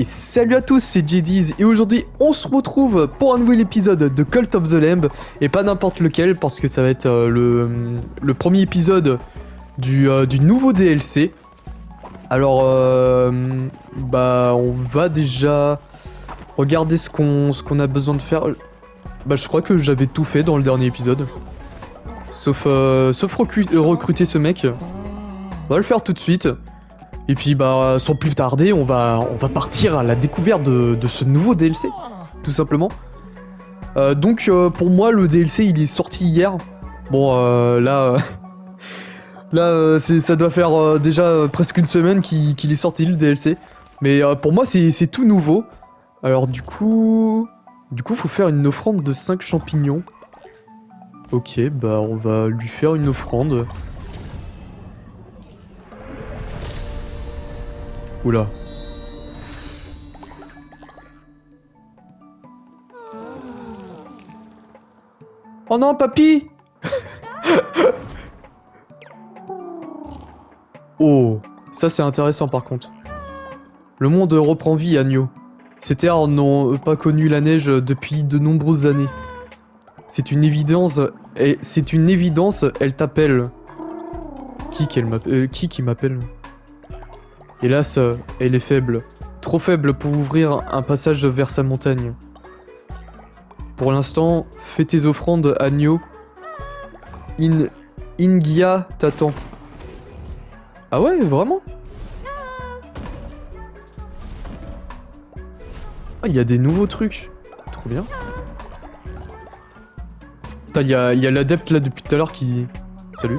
Et salut à tous, c'est JDiz et aujourd'hui on se retrouve pour un nouvel épisode de Cult of the Lamb et pas n'importe lequel parce que ça va être le premier épisode du nouveau DLC. Alors on va déjà regarder ce qu'on a besoin de faire. Bah je crois que j'avais tout fait dans le dernier épisode. Sauf recruter ce mec. On va le faire tout de suite. Et puis bah sans plus tarder, on va partir à la découverte de ce nouveau DLC, tout simplement. Donc pour moi le DLC il est sorti hier. Bon là ça doit faire déjà presque une semaine qu'il est sorti le DLC. Mais pour moi c'est tout nouveau. Alors du coup faut faire une offrande de 5 champignons. Ok bah on va lui faire une offrande. Oula. Oh non, papy. Oh, ça c'est intéressant par contre. Le monde reprend vie, Agneau. Ces terres n'ont pas connu la neige depuis de nombreuses années. C'est une évidence, elle t'appelle. Qui m'appelle? Hélas, elle est faible. Trop faible pour ouvrir un passage vers sa montagne. Pour l'instant, fais tes offrandes, Agneau. Ingia t'attend. Ah ouais, vraiment? Ah, il y a des nouveaux trucs. Trop bien. Putain, il y a l'adepte là depuis tout à l'heure qui... Salut.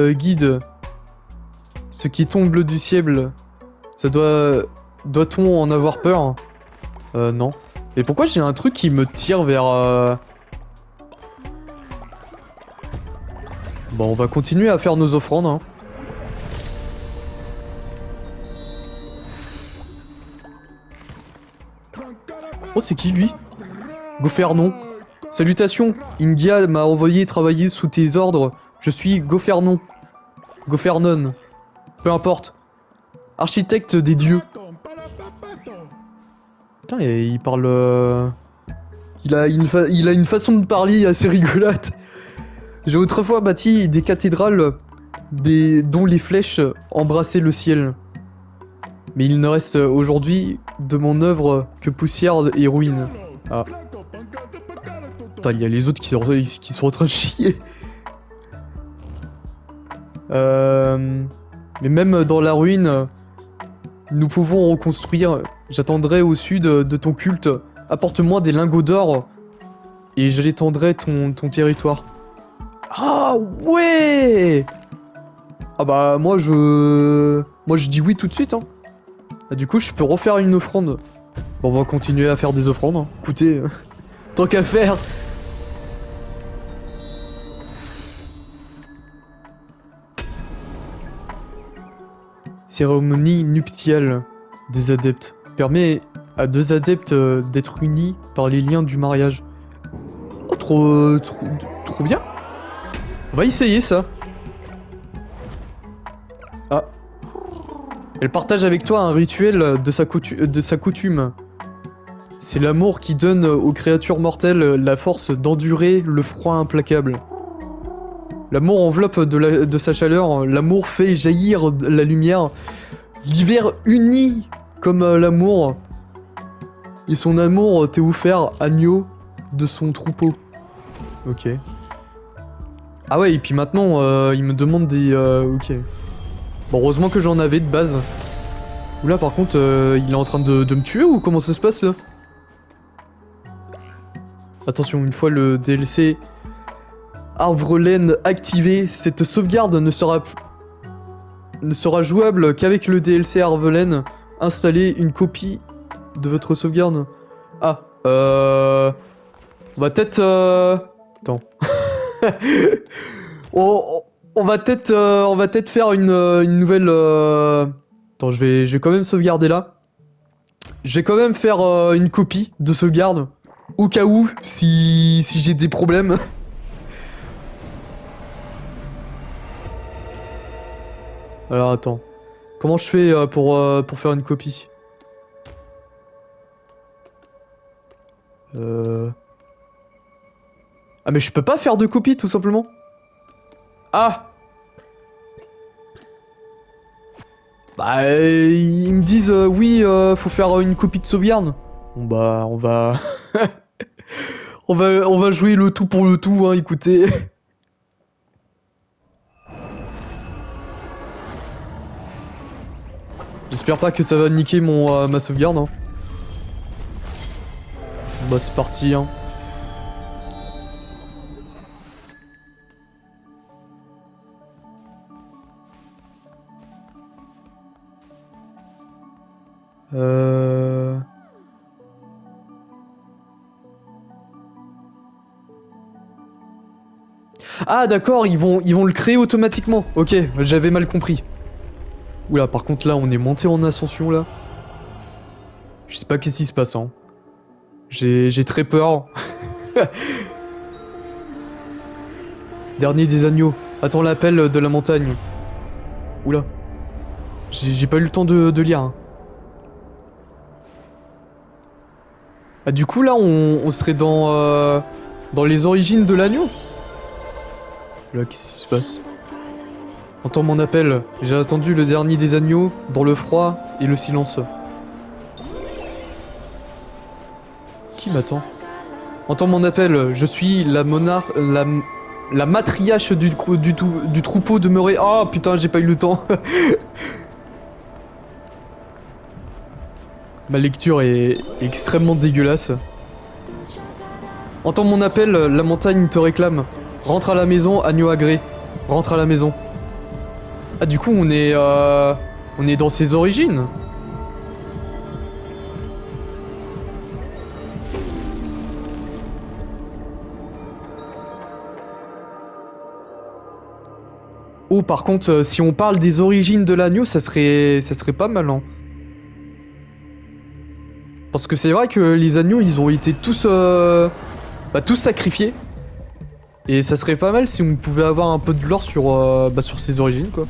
Guide. Ce qui tombe du ciel, ça doit-on en avoir peur? Non. Et pourquoi j'ai un truc qui me tire vers... Bon, on va continuer à faire nos offrandes, hein. Oh, c'est qui, lui? Gofernon. Salutations, Ingia m'a envoyé travailler sous tes ordres. Je suis Gofernon. Gofernon. Peu importe. Architecte des dieux. Putain, il parle... Il a une façon de parler assez rigolote. J'ai autrefois bâti des cathédrales dont les flèches embrassaient le ciel. Mais il ne reste aujourd'hui de mon œuvre que poussière et ruines. Ah. Putain, il y a les autres qui sont en train de chier. Mais même dans la ruine, nous pouvons reconstruire. J'attendrai au sud de ton culte. Apporte-moi des lingots d'or et je l'étendrai ton territoire. Ah ouais! Ah bah moi je dis oui tout de suite hein. Ah, du coup je peux refaire une offrande. Bon, on va continuer à faire des offrandes hein. Écoutez, tant qu'à faire. Cérémonie nuptiale des adeptes. Permet à deux adeptes d'être unis par les liens du mariage. Oh trop bien. On va essayer ça. Ah. Elle partage avec toi un rituel de sa coutume. C'est l'amour qui donne aux créatures mortelles la force d'endurer le froid implacable. L'amour enveloppe de sa chaleur, l'amour fait jaillir la lumière. L'hiver unit comme l'amour. Et son amour t'est offert, agneau de son troupeau. Ok. Ah ouais, et puis maintenant, il me demande des... ok. Bon, heureusement que j'en avais de base. Oula, par contre, il est en train de me tuer ou comment ça se passe, là? Attention, une fois le DLC Arvrelen activé, cette sauvegarde ne sera jouable qu'avec le DLC Arvrelen. Installez une copie de votre sauvegarde. Ah, on va peut-être... Attends. on va peut-être faire une nouvelle... Attends, je vais quand même sauvegarder là. Je vais quand même faire une copie de sauvegarde. Au cas où, si j'ai des problèmes. Alors attends. Comment je fais pour faire une copie? Ah mais je peux pas faire de copie tout simplement. Ah! Bah ils me disent oui faut faire une copie de sauvegarde. Bon bah on va... on va jouer le tout pour le tout hein, écoutez. J'espère pas que ça va niquer ma sauvegarde hein. Bah c'est parti hein. Ah d'accord, ils vont le créer automatiquement. Ok, j'avais mal compris. Oula, par contre là, on est monté en ascension là. Je sais pas qu'est-ce qui se passe hein. J'ai très peur. Dernier des agneaux. Attends l'appel de la montagne. Oula. J'ai pas eu le temps de lire. Hein. Ah du coup là, on serait dans les origines de l'agneau. Là, qu'est-ce qui se passe? Entends mon appel. J'ai attendu le dernier des agneaux dans le froid et le silence. Qui m'attend? Entends mon appel. Je suis la monarque, la matriarche du troupeau demeuré. Oh putain, j'ai pas eu le temps. Ma lecture est extrêmement dégueulasse. Entends mon appel. La montagne te réclame. Rentre à la maison, agneau agré. Rentre à la maison. Ah du coup on est dans ses origines. Oh par contre si on parle des origines de l'agneau ça serait pas mal hein. Parce que c'est vrai que les agneaux ils ont été tous tous sacrifiés. Et ça serait pas mal si on pouvait avoir un peu de lore sur ses origines quoi.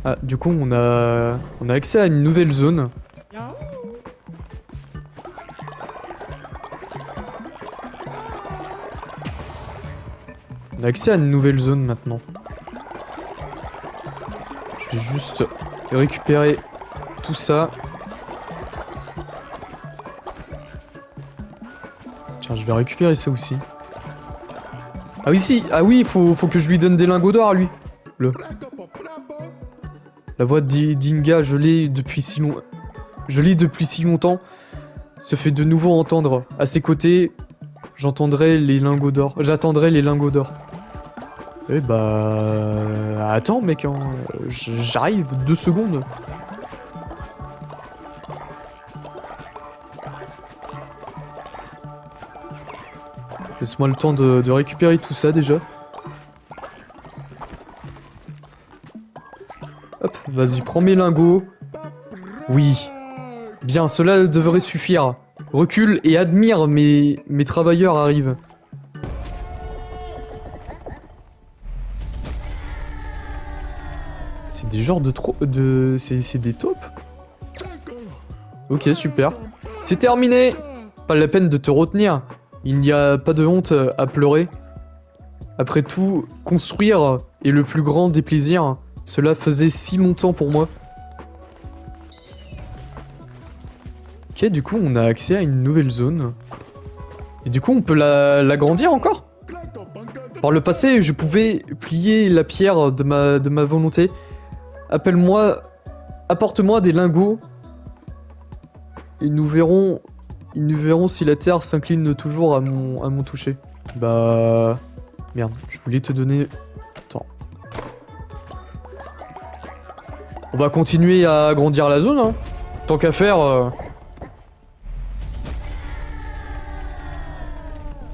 Ah du coup on a accès à une nouvelle zone. On a accès à une nouvelle zone maintenant. Je vais juste récupérer tout ça. Tiens, je vais récupérer ça aussi. Ah oui, si, ah oui, faut que je lui donne des lingots d'or à lui. La voix d'Inga, je l'ai depuis si longtemps, se fait de nouveau entendre. À ses côtés, j'attendrai les lingots d'or. Eh bah... Attends mec, hein. J'arrive, 2 secondes. Laisse-moi le temps de récupérer tout ça déjà. Hop, vas-y, prends mes lingots. Oui. Bien, cela devrait suffire. Recule et admire, mes travailleurs arrivent. C'est des genres c'est des taupes? Ok, super. C'est terminé. Pas la peine de te retenir. Il n'y a pas de honte à pleurer. Après tout, construire est le plus grand des plaisirs. Cela faisait si longtemps pour moi. Ok, du coup, on a accès à une nouvelle zone. Et du coup, on peut l'agrandir encore? Par le passé, je pouvais plier la pierre de ma volonté. Appelle-moi... Apporte-moi des lingots. Et nous verrons si la terre s'incline toujours à mon toucher. Bah... Merde, je voulais te donner... Attends. On va continuer à agrandir la zone, hein. Tant qu'à faire...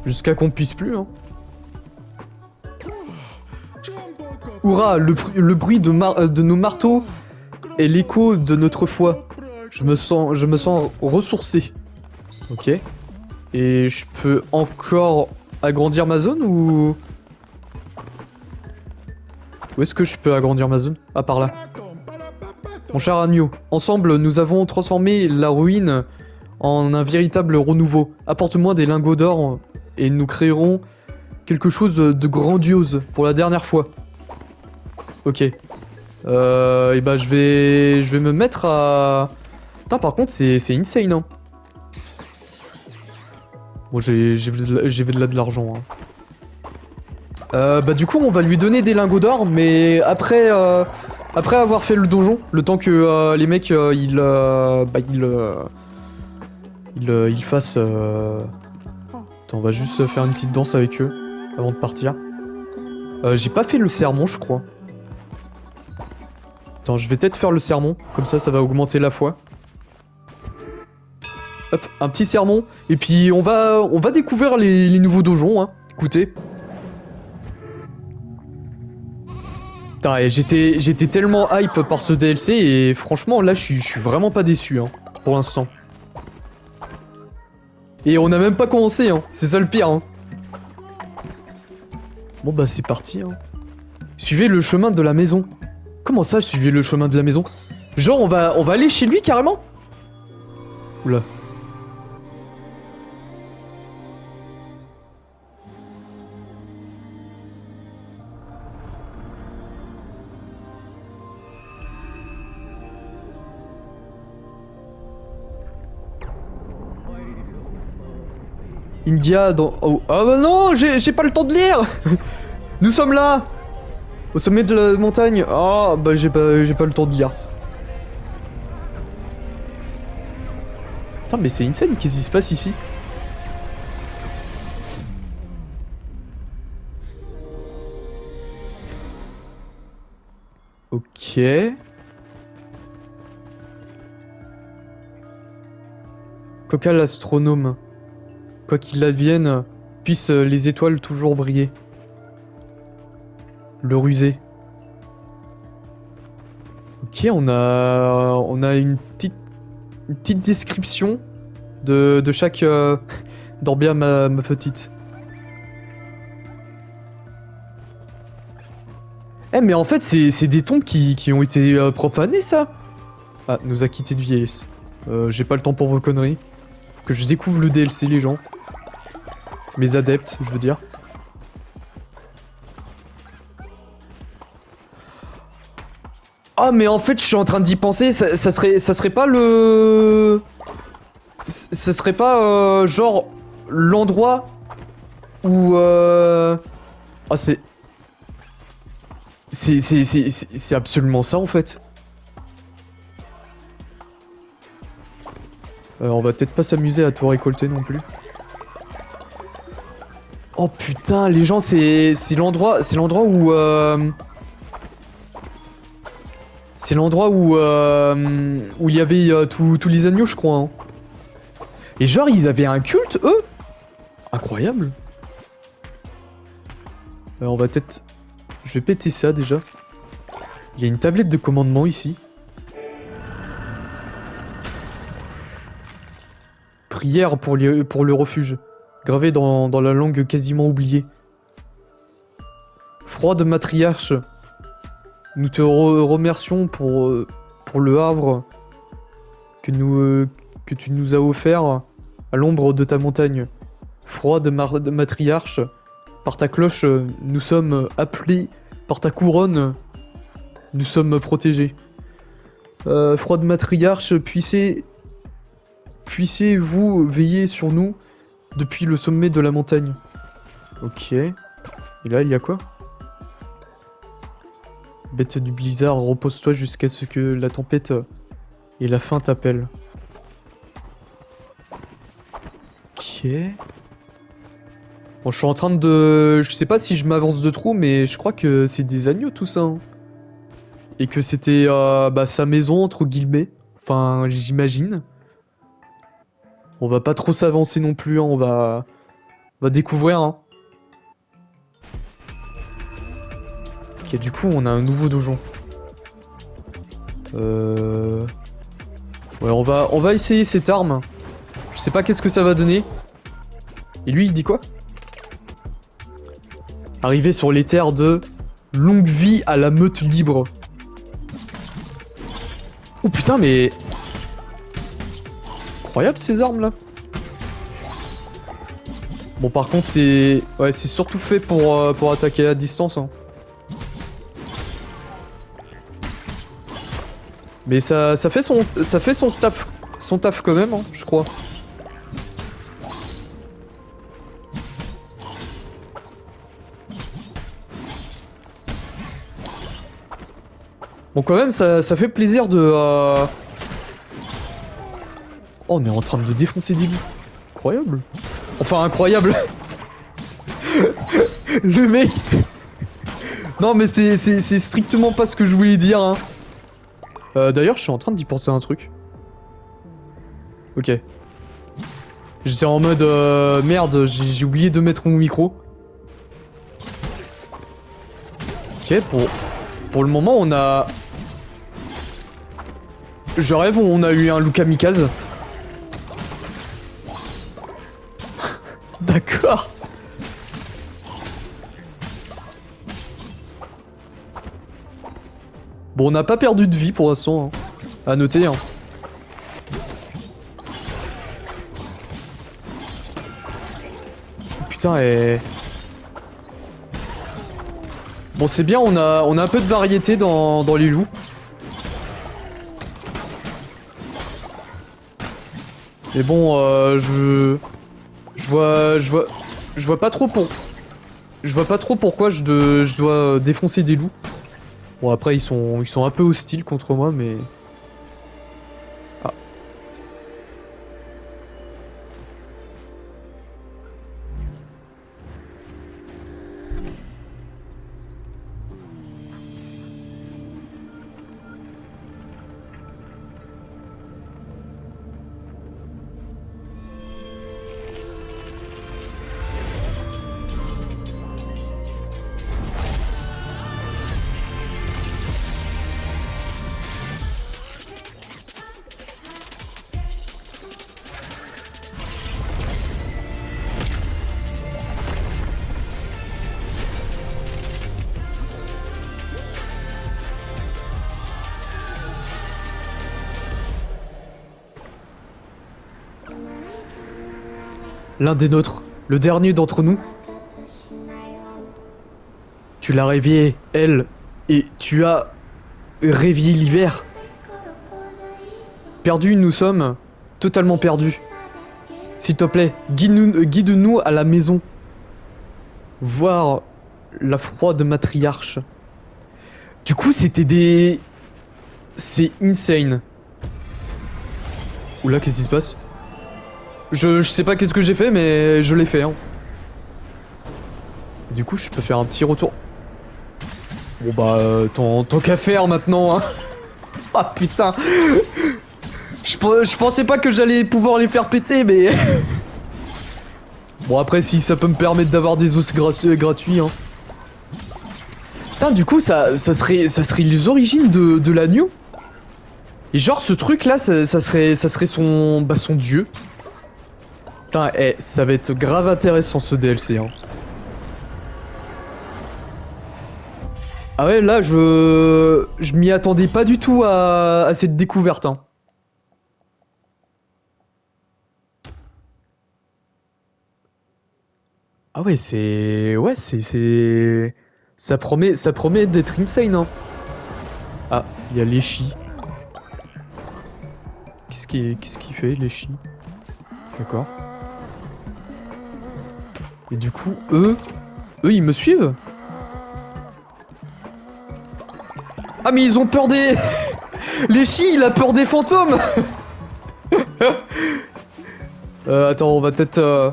Jusqu'à qu'on puisse plus, hein. Hurrah, le bruit de nos marteaux est l'écho de notre foi. Je me sens ressourcé. Ok. Et je peux encore agrandir ma zone ou... Où est-ce que je peux agrandir ma zone? Ah, par là. Mon cher agneau, ensemble, nous avons transformé la ruine en un véritable renouveau. Apporte-moi des lingots d'or et nous créerons quelque chose de grandiose pour la dernière fois. Ok. Et bah je vais me mettre à... Putain, par contre, c'est insane, hein. Bon, j'ai de l'argent, hein. Bah du coup, on va lui donner des lingots d'or, mais après avoir fait le donjon, le temps que les mecs, ils fassent... Attends, on va juste faire une petite danse avec eux, avant de partir. J'ai pas fait le sermon, je crois. Attends, je vais peut-être faire le sermon, comme ça va augmenter la foi. Hop, un petit sermon, et puis on va découvrir les nouveaux donjons, hein. Écoutez. Putain, et j'étais tellement hype par ce DLC, et franchement, là, je suis vraiment pas déçu, hein, pour l'instant. Et on a même pas commencé, hein, c'est ça le pire, hein. Bon bah c'est parti, hein. Suivez le chemin de la maison. Comment ça, suivez le chemin de la maison? Genre, on va aller chez lui, carrément? Oula. India dans... Oh, ah bah non, j'ai pas le temps de lire. Nous sommes là, au sommet de la montagne. Ah bah j'ai pas le temps de lire. Putain mais c'est insane, qu'est-ce qui se passe ici? Ok. Coca l'astronome. Quoi qu'il advienne, puissent les étoiles toujours briller. Le rusé. Ok, on a une petite description de chaque... Dors bien ma petite. Eh mais en fait c'est des tombes qui ont été profanées, ça. Ah, nous a quitté de vieillesse. J'ai pas le temps pour vos conneries. Faut que je découvre le DLC, les gens. Mes adeptes, je veux dire. Ah mais en fait je suis en train d'y penser, ça serait pas le... Ça serait pas genre l'endroit où... Ah c'est absolument ça en fait. On va peut-être pas s'amuser à tout récolter non plus. Oh putain, les gens, c'est l'endroit où... C'est l'endroit où il y avait tous les agneaux, je crois. Hein. Et genre, ils avaient un culte, eux? Incroyable. On va peut-être... Je vais péter ça, déjà. Il y a une tablette de commandement, ici. Prière pour le refuge. Gravé dans la langue quasiment oubliée. Froide matriarche. Nous te remercions pour le havre que tu nous as offert à l'ombre de ta montagne. Froide matriarche, par ta cloche, nous sommes appelés, par ta couronne, nous sommes protégés. Froide matriarche, puissiez-vous veiller sur nous depuis le sommet de la montagne. Ok. Et là, il y a quoi? Bête du blizzard, repose-toi jusqu'à ce que la tempête et la faim t'appellent. Ok. Bon, je suis en train de... Je sais pas si je m'avance de trop, mais je crois que c'est des agneaux tout ça. Hein. Et que c'était sa maison, entre guillemets. Enfin, j'imagine. On va pas trop s'avancer non plus, hein. On va découvrir. Hein. Ok, du coup, on a un nouveau donjon. Ouais, on va essayer cette arme. Je sais pas qu'est-ce que ça va donner. Et lui, il dit quoi? Arriver sur les terres de longue vie à la meute libre. Oh putain, mais... Incroyable ces armes là. Bon par contre c'est... Ouais, c'est surtout fait pour attaquer à distance. Hein. Mais ça fait son taf quand même, hein, je crois. Bon quand même ça fait plaisir de... Oh, on est en train de défoncer des loups. Incroyable. Enfin, incroyable. Le mec. Non, mais c'est strictement pas ce que je voulais dire. Hein. D'ailleurs, je suis en train d'y penser à un truc. Ok. J'étais en mode... merde, j'ai oublié de mettre mon micro. Ok, pour le moment, on a... Je rêve, on a eu un loup kamikaze. D'accord. Bon, on n'a pas perdu de vie pour l'instant. Hein. À noter. Hein. Putain, et... Bon, c'est bien, on a un peu de variété dans les loups. Mais bon, je vois pas trop pourquoi je dois défoncer des loups. Bon après ils sont un peu hostiles contre moi mais... Ah. L'un des nôtres, le dernier d'entre nous. Tu l'as réveillé, elle, et tu as réveillé l'hiver. Perdus, nous sommes totalement perdus. S'il te plaît, guide-nous à la maison. Voir la froide matriarche. Du coup, c'était des... C'est insane. Oula, qu'est-ce qui se passe? Je sais pas qu'est-ce que j'ai fait, mais je l'ai fait. Hein. Du coup, je peux faire un petit retour. Bon bah, tant qu'à faire maintenant. Hein. Ah putain. Je pensais pas que j'allais pouvoir les faire péter, mais... Bon après, si ça peut me permettre d'avoir des os gratuits. Hein. Putain, du coup, ça serait les origines de l'agneau. Et genre, ce truc là, ça serait son dieu. Putain, ça va être grave intéressant ce DLC. Hein. Ah ouais, là, je m'y attendais pas du tout à cette découverte. Hein. Ah ouais, c'est... Ouais, c'est... Ça promet d'être insane. Hein. Ah, il y a Leshy. Qu'est-ce qu'il fait, Leshy? D'accord. Et du coup, eux, ils me suivent? Ah mais ils ont peur des... Leshy, il a peur des fantômes. Attends, on va peut-être...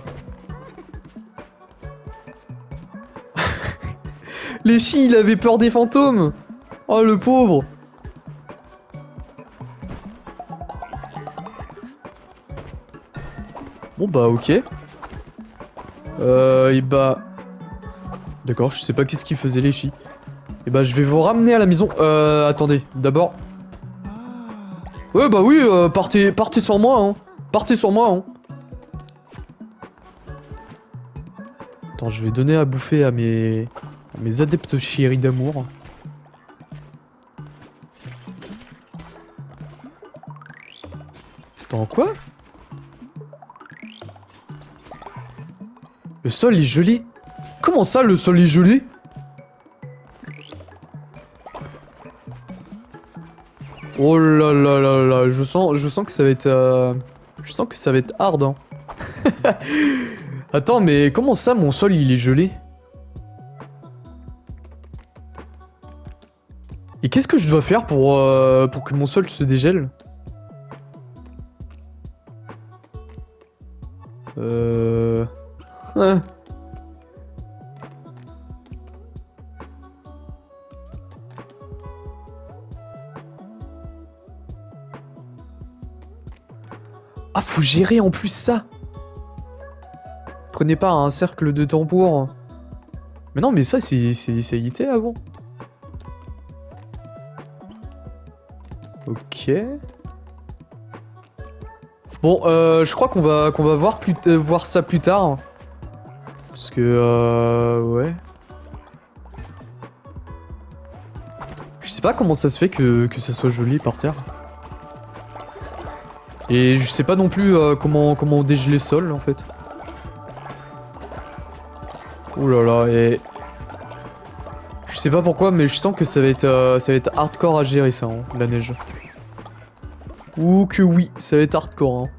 Leshy, il avait peur des fantômes. Oh, le pauvre. Bon bah ok. Et bah... D'accord, je sais pas qu'est-ce qu'il faisait Leshy. Et bah je vais vous ramener à la maison. Attendez, d'abord... Ouais bah oui, partez sans moi, hein. Partez sans moi, hein. Attends, je vais donner à bouffer à mes adeptes chéris d'amour. Attends, quoi? Le sol est gelé? Comment ça, le sol est gelé? Oh là là là là, je sens que ça va être... Je sens que ça va être hard, hein. Attends, mais comment ça, mon sol, il est gelé? Et qu'est-ce que je dois faire pour que mon sol se dégèle? Ah. Ah, faut gérer en plus ça. Prenez pas un cercle de tambour. Mais non, mais ça, ça y était avant. Ok. Bon, je crois qu'on va voir ça plus tard. Parce que, ouais. Je sais pas comment ça se fait que ça soit joli par terre. Et je sais pas non plus comment dégeler le sol en fait. Ouh là là, et... Je sais pas pourquoi, mais je sens que ça va être hardcore à gérer ça, hein, la neige. Ouh que oui, ça va être hardcore. Hein.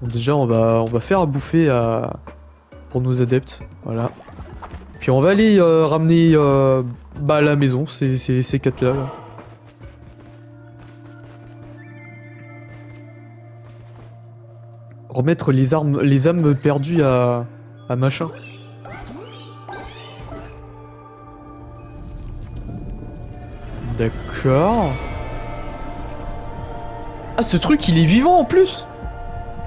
Bon, déjà, on va faire à bouffer pour nos adeptes, voilà. Puis on va aller ramener à la maison ces quatre-là. Là. Remettre les âmes perdues à machin. D'accord. Ah, ce truc, il est vivant en plus.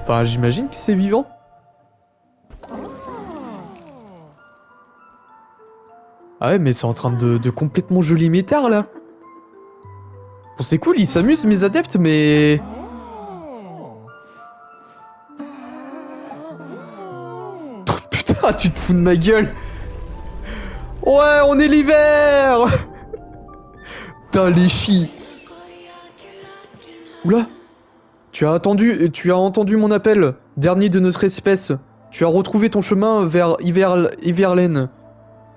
Enfin, j'imagine que c'est vivant. Ah ouais, mais c'est en train de complètement geler mes terres, là. Bon, c'est cool, ils s'amusent, mes adeptes, mais... Putain, tu te fous de ma gueule. Ouais, on est l'hiver. Putain, les chi. Oula. Tu as entendu mon appel, dernier de notre espèce. Tu as retrouvé ton chemin vers Iverlaine,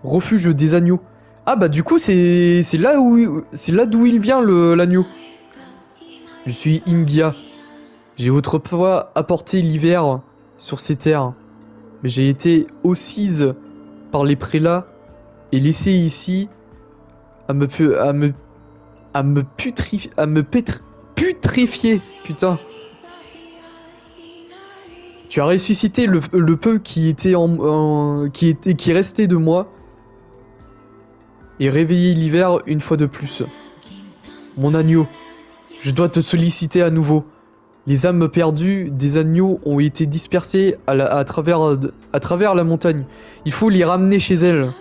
refuge des agneaux. Ah bah du coup c'est là d'où il vient l'agneau. Je suis Ingia. J'ai autrefois apporté l'hiver sur ces terres, mais j'ai été ossise par les prélats et laissé ici à me putrifier. Putain. Tu as ressuscité le peu qui restait de moi et réveillé l'hiver une fois de plus. Mon agneau, je dois te solliciter à nouveau. Les âmes perdues des agneaux ont été dispersées à travers la montagne. Il faut les ramener chez elles.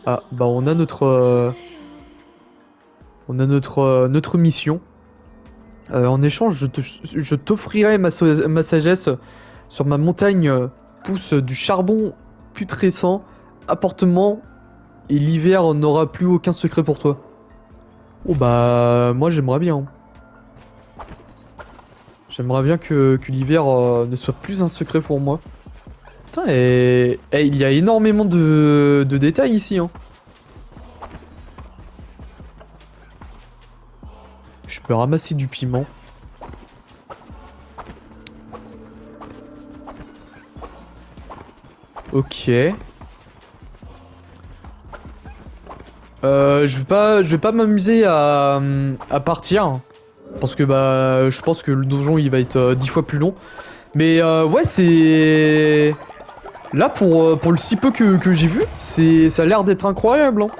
Ah, bah on a notre mission. En échange, je t'offrirai ma sagesse. Sur ma montagne pousse du charbon putrescent, apportement, et l'hiver n'aura plus aucun secret pour toi. Oh bah, moi j'aimerais bien. J'aimerais bien que l'hiver ne soit plus un secret pour moi. Putain, et il y a énormément de détails ici. Hein. Je peux ramasser du piment. Ok. Je vais pas m'amuser à partir. Parce que bah je pense que le donjon il va être 10 fois plus long. Mais ouais c'est... Là pour le si peu que j'ai vu, ça a l'air d'être incroyable. Hein.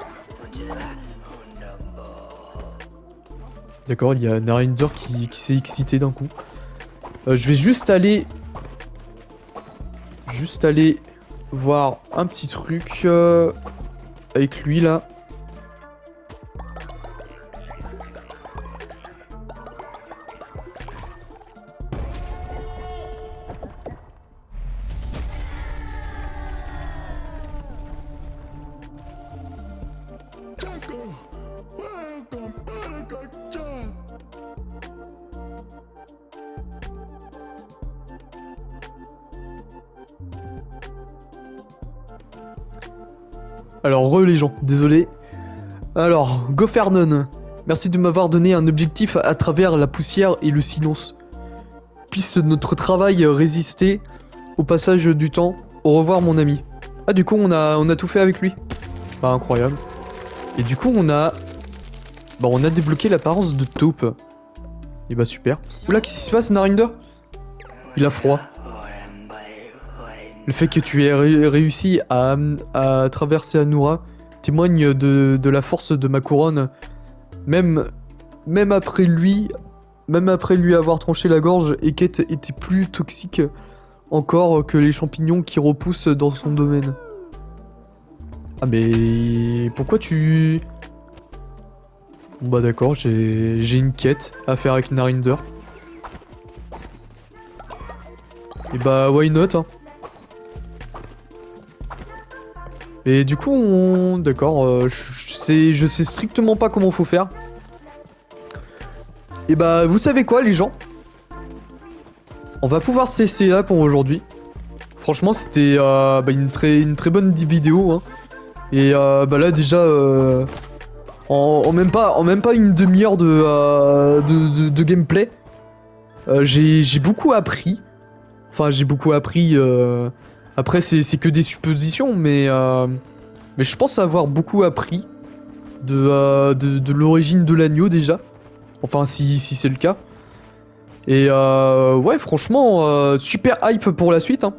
D'accord, il y a Narinder qui s'est excité d'un coup. Je vais juste aller voir un petit truc avec lui là. Alors, les gens, désolé. Alors, Gofernon, merci de m'avoir donné un objectif à travers la poussière et le silence. Puisse notre travail résister au passage du temps. Au revoir, mon ami. Ah, du coup, on a tout fait avec lui. Bah, incroyable. Et du coup, on a débloqué l'apparence de taupe. Et bah, super. Oula, qu'est-ce qui se passe, Narinder? Il a froid. Le fait que tu aies réussi à traverser Anura témoigne de la force de ma couronne. Même après lui avoir tranché la gorge, Eket était plus toxique encore que les champignons qui repoussent dans son domaine. Ah mais pourquoi tu... Bon bah d'accord, j'ai une quête à faire avec Narinder. Et bah why not hein. Et du coup d'accord, je sais strictement pas comment faut faire. Et bah vous savez quoi les gens? On va pouvoir se laisser là pour aujourd'hui. Franchement c'était une très bonne vidéo hein. Et bah là déjà en même pas une demi-heure de gameplay, j'ai beaucoup appris. Enfin j'ai beaucoup appris. Après c'est que des suppositions, mais je pense avoir beaucoup appris de l'origine de l'agneau déjà. Enfin si c'est le cas. Et ouais franchement super hype pour la suite. Hein.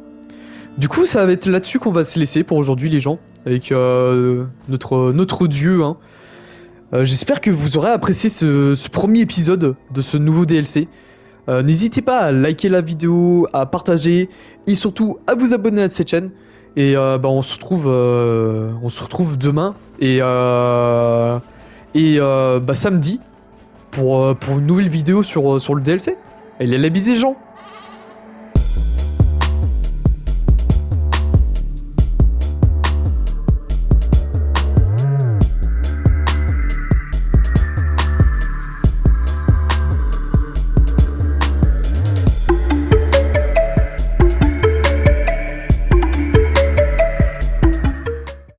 Du coup ça va être là-dessus qu'on va se laisser pour aujourd'hui les gens. Avec notre dieu. Hein. J'espère que vous aurez apprécié ce premier épisode de ce nouveau DLC. N'hésitez pas à liker la vidéo, à partager et surtout à vous abonner à cette chaîne. Et bah on se retrouve demain et bah samedi pour une nouvelle vidéo sur le DLC. Allez la bise les gens.